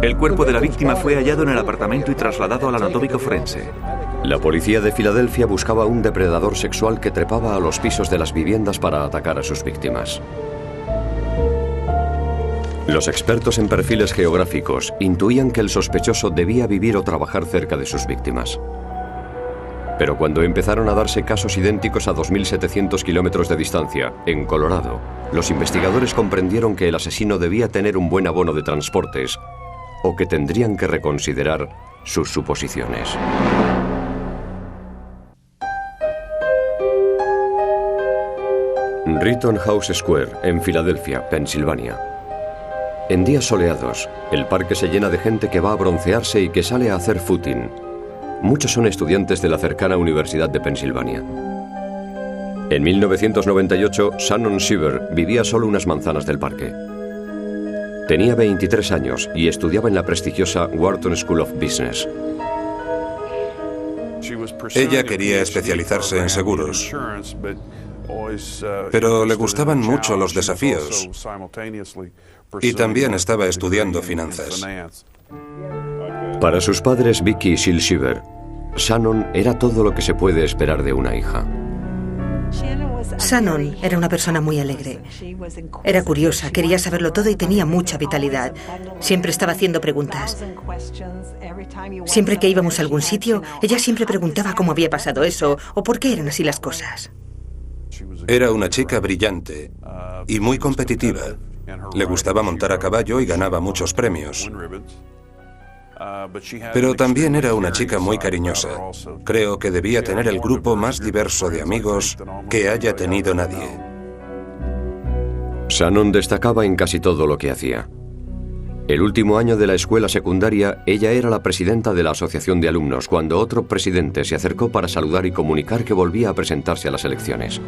El cuerpo de la víctima fue hallado en el apartamento y trasladado al anatómico forense. La policía de Filadelfia buscaba un depredador sexual que trepaba a los pisos de las viviendas para atacar a sus víctimas. Los expertos en perfiles geográficos intuían que el sospechoso debía vivir o trabajar cerca de sus víctimas. Pero cuando empezaron a darse casos idénticos a 2.700 kilómetros de distancia, en Colorado, los investigadores comprendieron que el asesino debía tener un buen abono de transportes o que tendrían que reconsiderar sus suposiciones. Rittenhouse Square, en Filadelfia, Pensilvania. En días soleados, el parque se llena de gente que va a broncearse y que sale a hacer footing. Muchos son estudiantes de la cercana Universidad de Pensilvania. En 1998, Shannon Shiver vivía solo unas manzanas del parque. Tenía 23 años y estudiaba en la prestigiosa Wharton School of Business. Ella quería especializarse en seguros, pero le gustaban mucho los desafíos y también estaba estudiando finanzas. Para sus padres Vicky y Sil Shiver, Shannon era todo lo que se puede esperar de una hija. Shannon era una persona muy alegre. Era curiosa, quería saberlo todo y tenía mucha vitalidad. Siempre estaba haciendo preguntas. Siempre que íbamos a algún sitio, ella siempre preguntaba cómo había pasado eso o por qué eran así las cosas. Era una chica brillante y muy competitiva. Le gustaba montar a caballo y ganaba muchos premios. Pero también era una chica muy cariñosa. Creo que debía tener el grupo más diverso de amigos que haya tenido nadie. Shannon destacaba en casi todo lo que hacía. El último año de la escuela secundaria, ella era la presidenta de la asociación de alumnos cuando otro presidente se acercó para saludar y comunicar que volvía a presentarse a las elecciones.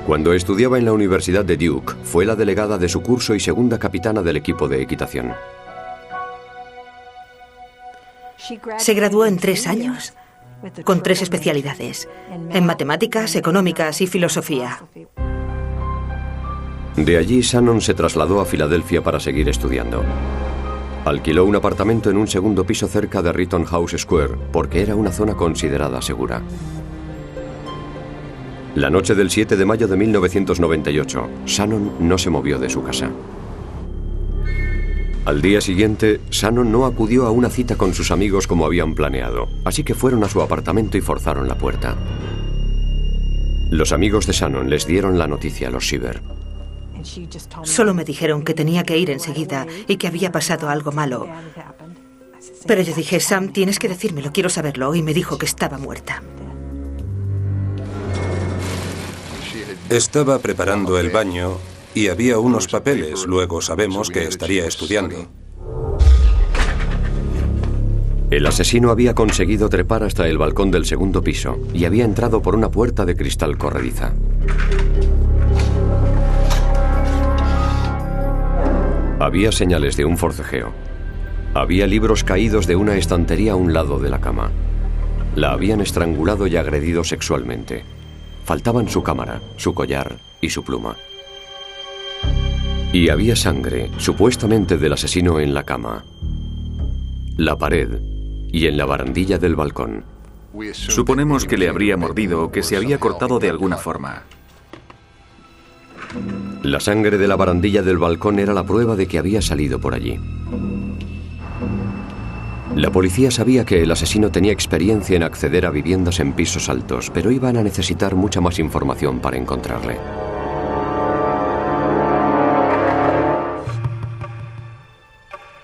Cuando estudiaba en la Universidad de Duke, fue la delegada de su curso y segunda capitana del equipo de equitación. Se graduó en 3 años, con 3 especialidades, en matemáticas, económicas y filosofía. De allí, Shannon se trasladó a Filadelfia para seguir estudiando. Alquiló un apartamento en un segundo piso cerca de Rittenhouse Square, porque era una zona considerada segura. La noche del 7 de mayo de 1998, Shannon no se movió de su casa. Al día siguiente, Shannon no acudió a una cita con sus amigos como habían planeado, así que fueron a su apartamento y forzaron la puerta. Los amigos de Shannon les dieron la noticia a los Shiver. Solo me dijeron que tenía que ir enseguida y que había pasado algo malo. Pero yo dije, Sam, tienes que decírmelo, quiero saberlo, y me dijo que estaba muerta. Estaba preparando el baño y había unos papeles, luego sabemos que estaría estudiando. El asesino había conseguido trepar hasta el balcón del segundo piso y había entrado por una puerta de cristal corrediza. Había señales de un forcejeo. Había libros caídos de una estantería a un lado de la cama. La habían estrangulado y agredido sexualmente. Faltaban su cámara, su collar y su pluma. Y había sangre, supuestamente del asesino, en la cama, la pared y en la barandilla del balcón. Suponemos que le habría mordido o que se había cortado de alguna forma. La sangre de la barandilla del balcón era la prueba de que había salido por allí. La policía sabía que el asesino tenía experiencia en acceder a viviendas en pisos altos, pero iban a necesitar mucha más información para encontrarle.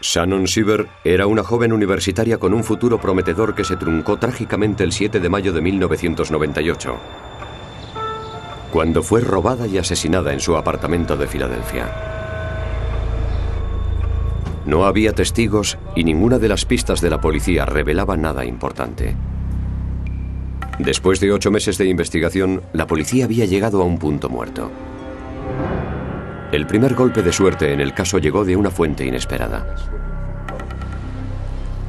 Shannon Shiver era una joven universitaria con un futuro prometedor que se truncó trágicamente el 7 de mayo de 1998, cuando fue robada y asesinada en su apartamento de Filadelfia. No había testigos y ninguna de las pistas de la policía revelaba nada importante. Después de 8 meses de investigación, la policía había llegado a un punto muerto. El primer golpe de suerte en el caso llegó de una fuente inesperada.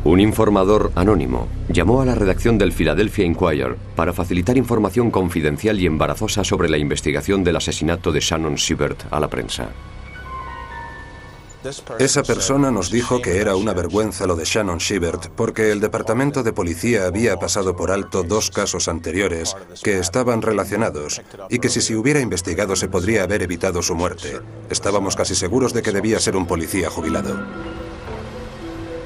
Un informador anónimo llamó a la redacción del Philadelphia Inquirer para facilitar información confidencial y embarazosa sobre la investigación del asesinato de Shannon Shiver a la prensa. Esa persona nos dijo que era una vergüenza lo de Shannon Shivert porque el departamento de policía había pasado por alto 2 casos anteriores que estaban relacionados y que si se hubiera investigado se podría haber evitado su muerte. Estábamos casi seguros de que debía ser un policía jubilado.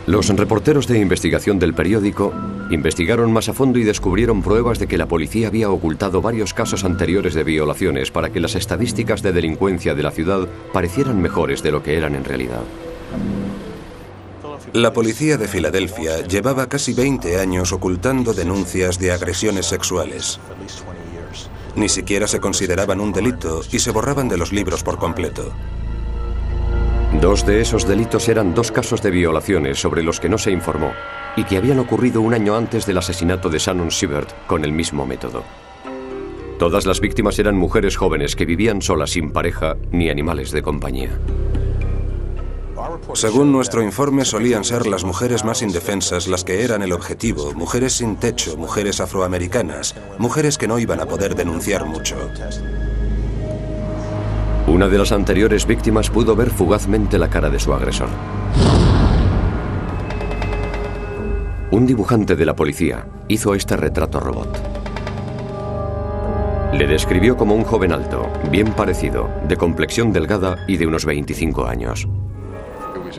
Los reporteros de investigación del periódico investigaron más a fondo y descubrieron pruebas de que la policía había ocultado varios casos anteriores de violaciones para que las estadísticas de delincuencia de la ciudad parecieran mejores de lo que eran en realidad. La policía de Filadelfia llevaba casi 20 años ocultando denuncias de agresiones sexuales. Ni siquiera se consideraban un delito y se borraban de los libros por completo. 2 de esos delitos eran 2 casos de violaciones sobre los que no se informó y que habían ocurrido un año antes del asesinato de Shannon Shivert con el mismo método. Todas las víctimas eran mujeres jóvenes que vivían solas sin pareja ni animales de compañía. Según nuestro informe, solían ser las mujeres más indefensas las que eran el objetivo, mujeres sin techo, mujeres afroamericanas, mujeres que no iban a poder denunciar mucho. Una de las anteriores víctimas pudo ver fugazmente la cara de su agresor. Un dibujante de la policía hizo este retrato robot. Le describió como un joven alto, bien parecido, de complexión delgada y de unos 25 años.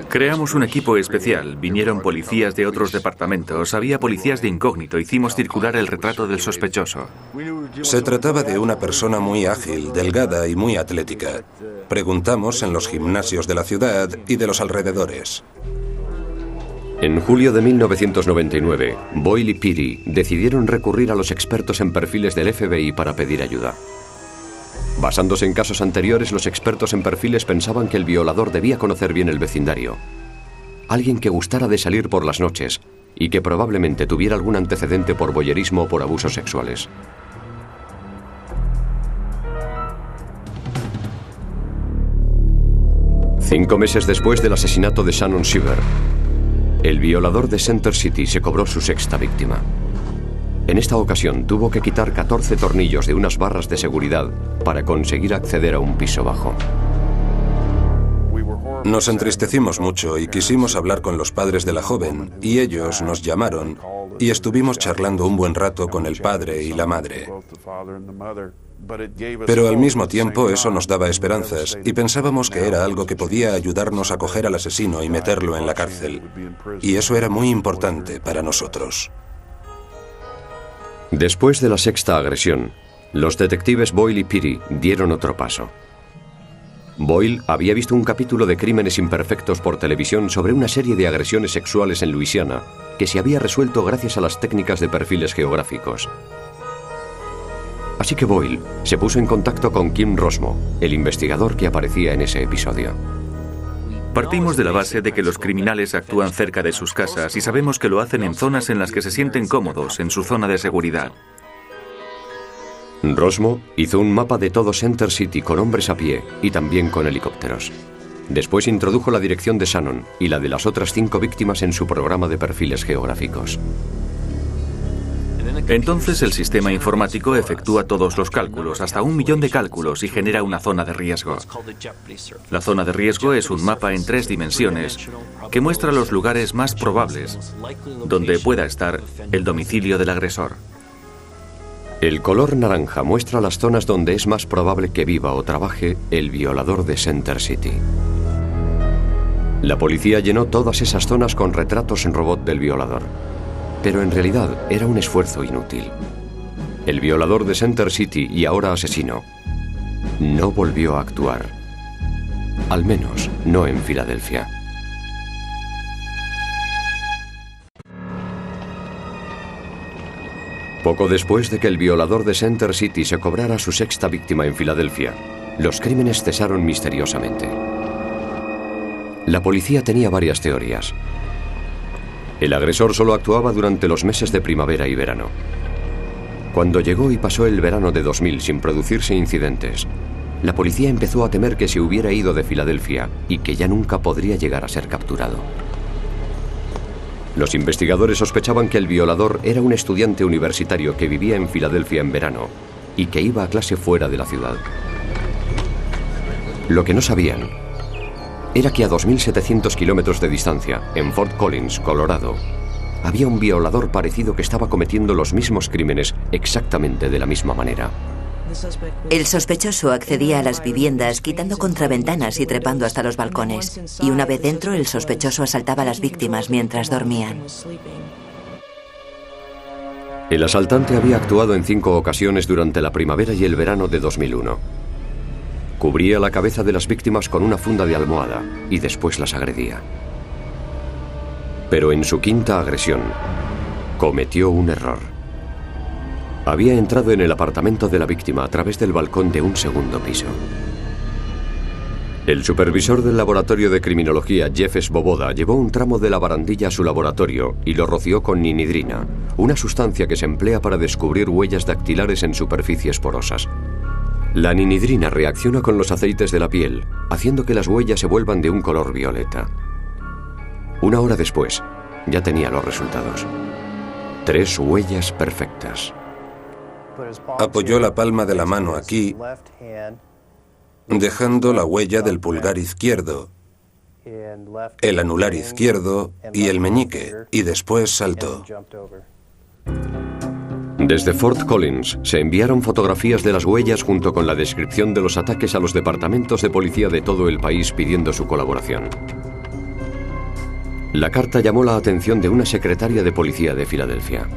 Creamos un equipo especial, vinieron policías de otros departamentos, había policías de incógnito, hicimos circular el retrato del sospechoso. Se trataba de una persona muy ágil, delgada y muy atlética. Preguntamos en los gimnasios de la ciudad y de los alrededores. En julio de 1999, Boyle y Peary decidieron recurrir a los expertos en perfiles del FBI para pedir ayuda. Basándose en casos anteriores, los expertos en perfiles pensaban que el violador debía conocer bien el vecindario. Alguien que gustara de salir por las noches y que probablemente tuviera algún antecedente por voyerismo o por abusos sexuales. Cinco meses después del asesinato de Shannon Shivert, el violador de Center City se cobró su 6ª víctima. En esta ocasión tuvo que quitar 14 tornillos de unas barras de seguridad para conseguir acceder a un piso bajo. Nos entristecimos mucho y quisimos hablar con los padres de la joven, y ellos nos llamaron y estuvimos charlando un buen rato con el padre y la madre. Pero al mismo tiempo eso nos daba esperanzas y pensábamos que era algo que podía ayudarnos a coger al asesino y meterlo en la cárcel. Y eso era muy importante para nosotros. Después de la 6ª agresión, los detectives Boyle y Peary dieron otro paso. Boyle había visto un capítulo de Crímenes Imperfectos por televisión sobre una serie de agresiones sexuales en Luisiana que se había resuelto gracias a las técnicas de perfiles geográficos. Así que Boyle se puso en contacto con Kim Rosmo, el investigador que aparecía en ese episodio. Partimos de la base de que los criminales actúan cerca de sus casas y sabemos que lo hacen en zonas en las que se sienten cómodos, en su zona de seguridad. Rosmo hizo un mapa de todo Center City con hombres a pie y también con helicópteros. Después introdujo la dirección de Shannon y la de las otras 5 víctimas en su programa de perfiles geográficos. Entonces el sistema informático efectúa todos los cálculos, hasta 1 millón de cálculos, y genera una zona de riesgo. La zona de riesgo es un mapa en 3 dimensiones que muestra los lugares más probables donde pueda estar el domicilio del agresor. El color naranja muestra las zonas donde es más probable que viva o trabaje el violador de Center City. La policía llenó todas esas zonas con retratos en robot del violador. Pero en realidad era un esfuerzo inútil. El violador de Center City y ahora asesino no volvió a actuar. Al menos no en Filadelfia. Poco después de que el violador de Center City se cobrara su 6ª víctima en Filadelfia, los crímenes cesaron misteriosamente. La policía tenía varias teorías. El agresor solo actuaba durante los meses de primavera y verano. Cuando llegó y pasó el verano de 2000 sin producirse incidentes, la policía empezó a temer que se hubiera ido de Filadelfia y que ya nunca podría llegar a ser capturado. Los investigadores sospechaban que el violador era un estudiante universitario que vivía en Filadelfia en verano y que iba a clase fuera de la ciudad. Lo que no sabían era que a 2.700 kilómetros de distancia, en Fort Collins, Colorado, había un violador parecido que estaba cometiendo los mismos crímenes exactamente de la misma manera. El sospechoso accedía a las viviendas quitando contraventanas y trepando hasta los balcones. Y una vez dentro, el sospechoso asaltaba a las víctimas mientras dormían. El asaltante había actuado en 5 ocasiones durante la primavera y el verano de 2001. Cubría la cabeza de las víctimas con una funda de almohada y después las agredía. Pero en su quinta agresión, cometió un error. Había entrado en el apartamento de la víctima a través del balcón de un segundo piso. El supervisor del laboratorio de criminología, Jeff Svoboda, llevó un tramo de la barandilla a su laboratorio y lo roció con ninidrina, una sustancia que se emplea para descubrir huellas dactilares en superficies porosas. La ninidrina reacciona con los aceites de la piel, haciendo que las huellas se vuelvan de un color violeta. Una hora después, ya tenía los resultados. 3 huellas perfectas. Apoyó la palma de la mano aquí, dejando la huella del pulgar izquierdo, el anular izquierdo y el meñique, y después saltó. Desde Fort Collins se enviaron fotografías de las huellas junto con la descripción de los ataques a los departamentos de policía de todo el país pidiendo su colaboración. La carta llamó la atención de una secretaria de policía de Filadelfia.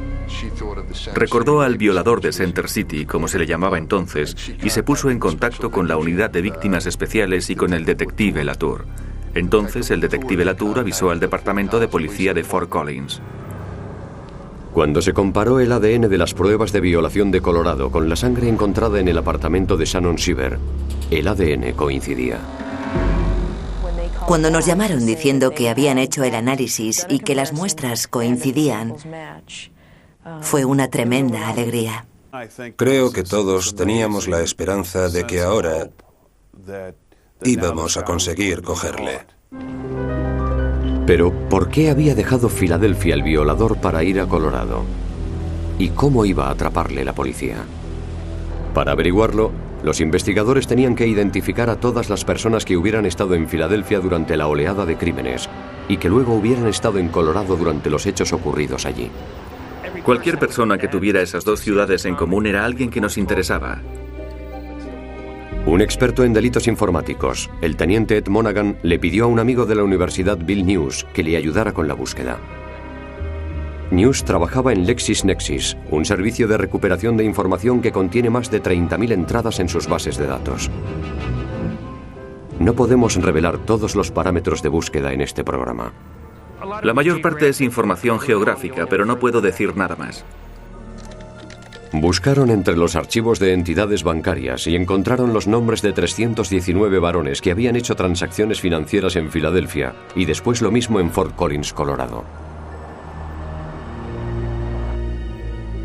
Recordó al violador de Center City, como se le llamaba entonces, y se puso en contacto con la unidad de víctimas especiales y con el detective Latour. Entonces el detective Latour avisó al departamento de policía de Fort Collins. Cuando se comparó el ADN de las pruebas de violación de Colorado con la sangre encontrada en el apartamento de Shannon Shiver, el ADN coincidía. Cuando nos llamaron diciendo que habían hecho el análisis y que las muestras coincidían, fue una tremenda alegría. Creo que todos teníamos la esperanza de que ahora íbamos a conseguir cogerle. Pero, ¿por qué había dejado Filadelfia el violador para ir a Colorado? ¿Y cómo iba a atraparle la policía? Para averiguarlo, los investigadores tenían que identificar a todas las personas que hubieran estado en Filadelfia durante la oleada de crímenes y que luego hubieran estado en Colorado durante los hechos ocurridos allí. Cualquier persona que tuviera esas 2 ciudades en común era alguien que nos interesaba. Un experto en delitos informáticos, el teniente Ed Monaghan, le pidió a un amigo de la universidad, Bill News, que le ayudara con la búsqueda. News trabajaba en LexisNexis, un servicio de recuperación de información que contiene más de 30.000 entradas en sus bases de datos. No podemos revelar todos los parámetros de búsqueda en este programa. La mayor parte es información geográfica, pero no puedo decir nada más. Buscaron entre los archivos de entidades bancarias y encontraron los nombres de 319 varones que habían hecho transacciones financieras en Filadelfia y después lo mismo en Fort Collins, Colorado.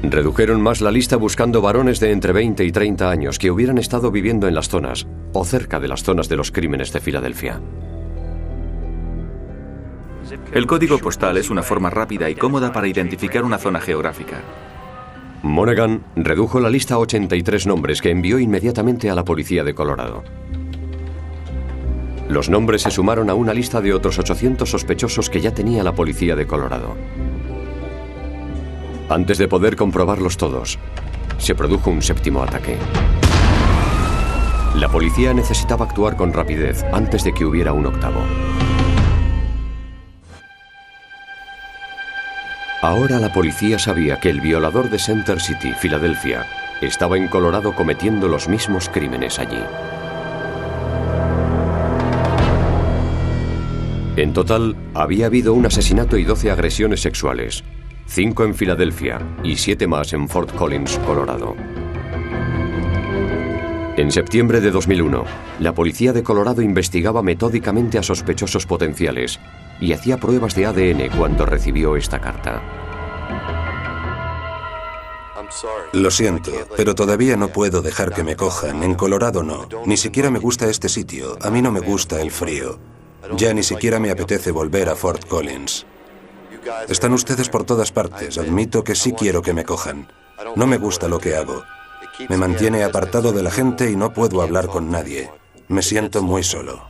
Redujeron más la lista buscando varones de entre 20 y 30 años que hubieran estado viviendo en las zonas o cerca de las zonas de los crímenes de Filadelfia. El código postal es una forma rápida y cómoda para identificar una zona geográfica. Monaghan redujo la lista a 83 nombres que envió inmediatamente a la policía de Colorado. Los nombres se sumaron a una lista de otros 800 sospechosos que ya tenía la policía de Colorado. Antes de poder comprobarlos todos, se produjo un 7º ataque. La policía necesitaba actuar con rapidez antes de que hubiera un 8º. Ahora la policía sabía que el violador de Center City, Filadelfia, estaba en Colorado cometiendo los mismos crímenes allí. En total, había habido un asesinato y 12 agresiones sexuales, 5 en Filadelfia y 7 más en Fort Collins, Colorado. En septiembre de 2001, la policía de Colorado investigaba metódicamente a sospechosos potenciales y hacía pruebas de ADN cuando recibió esta carta. Lo siento, pero todavía no puedo dejar que me cojan. En Colorado no. Ni siquiera me gusta este sitio. A mí no me gusta el frío. Ya ni siquiera me apetece volver a Fort Collins. Están ustedes por todas partes. Admito que sí quiero que me cojan. No me gusta lo que hago. Me mantiene apartado de la gente y no puedo hablar con nadie. Me siento muy solo.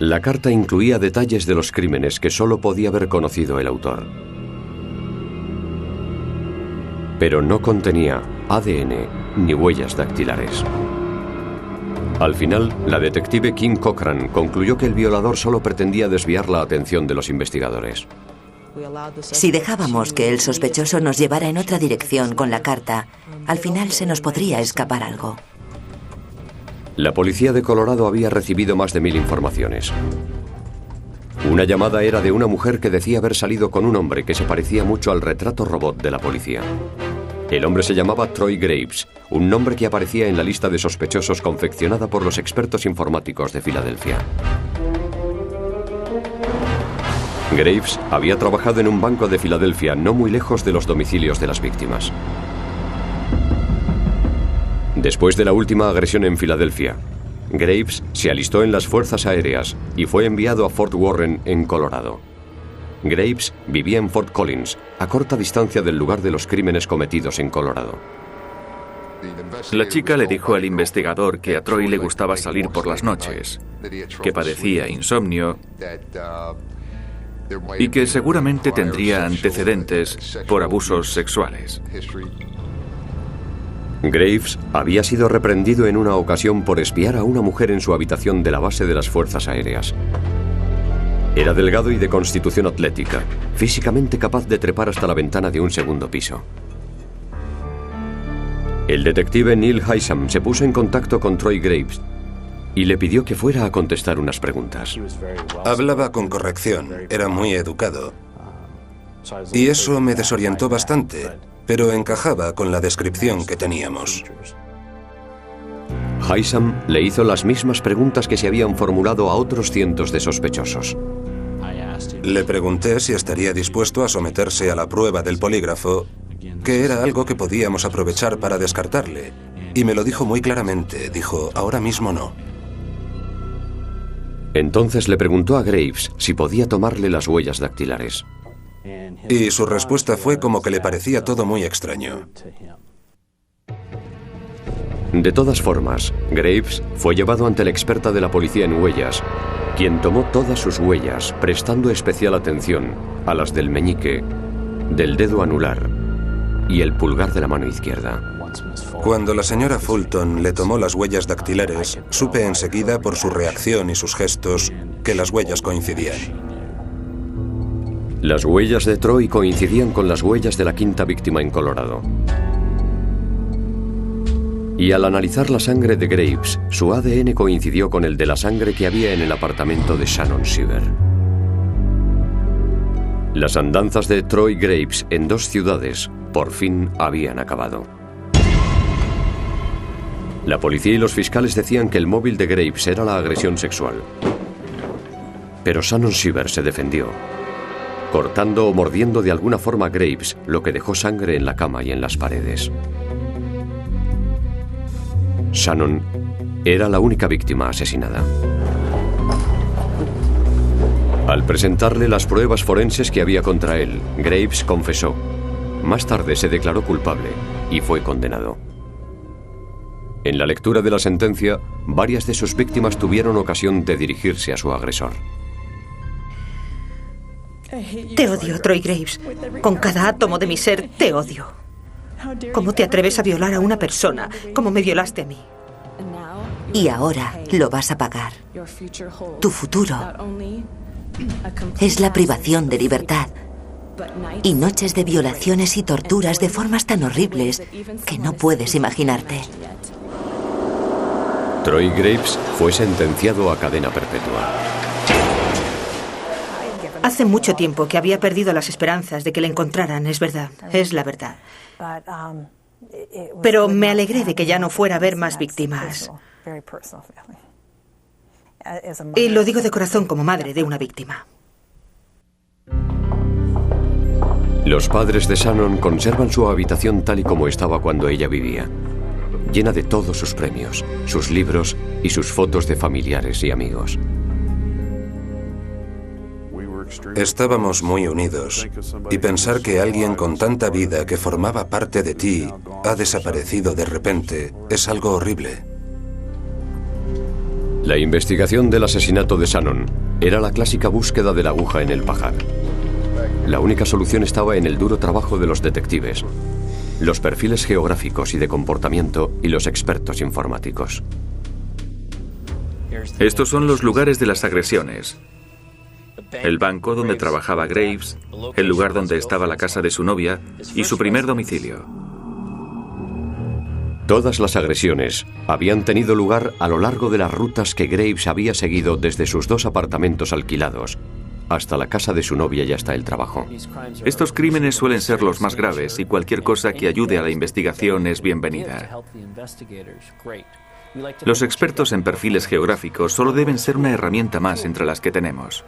La carta incluía detalles de los crímenes que solo podía haber conocido el autor. Pero no contenía ADN ni huellas dactilares. Al final, la detective Kim Cochran concluyó que el violador solo pretendía desviar la atención de los investigadores. Si dejábamos que el sospechoso nos llevara en otra dirección con la carta, al final se nos podría escapar algo. La policía de Colorado había recibido más de 1000 informaciones. Una llamada era de una mujer que decía haber salido con un hombre que se parecía mucho al retrato robot de la policía. El hombre se llamaba Troy Graves, un nombre que aparecía en la lista de sospechosos confeccionada por los expertos informáticos de Filadelfia. Graves había trabajado en un banco de Filadelfia, no muy lejos de los domicilios de las víctimas. Después de la última agresión en Filadelfia, Graves se alistó en las Fuerzas Aéreas y fue enviado a Fort Warren, en Colorado. Graves vivía en Fort Collins, a corta distancia del lugar de los crímenes cometidos en Colorado. La chica le dijo al investigador que a Troy le gustaba salir por las noches, que padecía insomnio y que seguramente tendría antecedentes por abusos sexuales. Graves había sido reprendido en una ocasión por espiar a una mujer en su habitación de la base de las Fuerzas Aéreas. Era delgado y de constitución atlética, físicamente capaz de trepar hasta la ventana de un segundo piso. El detective Neil Hysham se puso en contacto con Troy Graves y le pidió que fuera a contestar unas preguntas. Hablaba con corrección, era muy educado. Y eso me desorientó bastante, pero encajaba con la descripción que teníamos. Hysham le hizo las mismas preguntas que se habían formulado a otros cientos de sospechosos. Le pregunté si estaría dispuesto a someterse a la prueba del polígrafo, que era algo que podíamos aprovechar para descartarle. Y me lo dijo muy claramente, dijo, ahora mismo no. Entonces le preguntó a Graves si podía tomarle las huellas dactilares. Y su respuesta fue como que le parecía todo muy extraño. De todas formas, Graves fue llevado ante la experta de la policía en huellas, quien tomó todas sus huellas, prestando especial atención a las del meñique, del dedo anular y el pulgar de la mano izquierda. Cuando la señora Fulton le tomó las huellas dactilares, supe enseguida por su reacción y sus gestos que las huellas coincidían. Las huellas de Troy coincidían con las huellas de la quinta víctima en Colorado. Y al analizar la sangre de Graves, su ADN coincidió con el de la sangre que había en el apartamento de Shannon Shiver. Las andanzas de Troy Graves en dos ciudades por fin habían acabado. La policía y los fiscales decían que el móvil de Graves era la agresión sexual. Pero Shannon Shiver se defendió, cortando o mordiendo de alguna forma a Graves, lo que dejó sangre en la cama y en las paredes. Shannon era la única víctima asesinada. Al presentarle las pruebas forenses que había contra él, Graves confesó. Más tarde se declaró culpable y fue condenado. En la lectura de la sentencia, varias de sus víctimas tuvieron ocasión de dirigirse a su agresor. Te odio, Troy Graves. Con cada átomo de mi ser, te odio. ¿Cómo te atreves a violar a una persona como me violaste a mí? Y ahora lo vas a pagar. Tu futuro es la privación de libertad y noches de violaciones y torturas de formas tan horribles que no puedes imaginarte. Troy Graves fue sentenciado a cadena perpetua. Hace mucho tiempo que había perdido las esperanzas de que le encontraran, es verdad, es la verdad. Pero me alegré de que ya no fuera a haber más víctimas. Y lo digo de corazón como madre de una víctima. Los padres de Shannon conservan su habitación tal y como estaba cuando ella vivía, llena de todos sus premios, sus libros y sus fotos de familiares y amigos. Estábamos muy unidos, y pensar que alguien con tanta vida que formaba parte de ti ha desaparecido de repente es algo horrible. La investigación del asesinato de Shannon era la clásica búsqueda de la aguja en el pajar. La única solución estaba en el duro trabajo de los detectives, los perfiles geográficos y de comportamiento y los expertos informáticos. Estos son los lugares de las agresiones. El banco donde trabajaba Graves, el lugar donde estaba la casa de su novia y su primer domicilio. Todas las agresiones habían tenido lugar a lo largo de las rutas que Graves había seguido desde sus 2 apartamentos alquilados hasta la casa de su novia y hasta el trabajo. Estos crímenes suelen ser los más graves y cualquier cosa que ayude a la investigación es bienvenida. Los expertos en perfiles geográficos solo deben ser una herramienta más entre las que tenemos.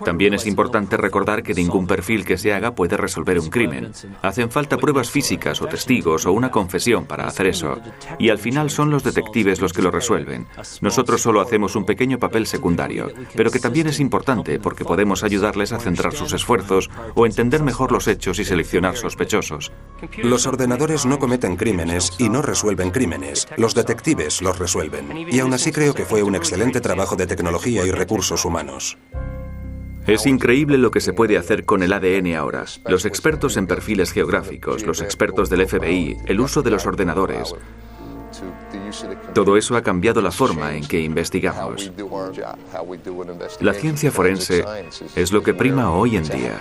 También es importante recordar que ningún perfil que se haga puede resolver un crimen. Hacen falta pruebas físicas o testigos o una confesión para hacer eso. Y al final son los detectives los que lo resuelven. Nosotros solo hacemos un pequeño papel secundario, pero que también es importante porque podemos ayudarles a centrar sus esfuerzos o entender mejor los hechos y seleccionar sospechosos. Los ordenadores no cometen crímenes y no resuelven crímenes. Los detectives los resuelven. Y aún así creo que fue un excelente trabajo de tecnología y recursos humanos. Es increíble lo que se puede hacer con el ADN ahora. Los expertos en perfiles geográficos, los expertos del FBI, el uso de los ordenadores. Todo eso ha cambiado la forma en que investigamos. La ciencia forense es lo que prima hoy en día.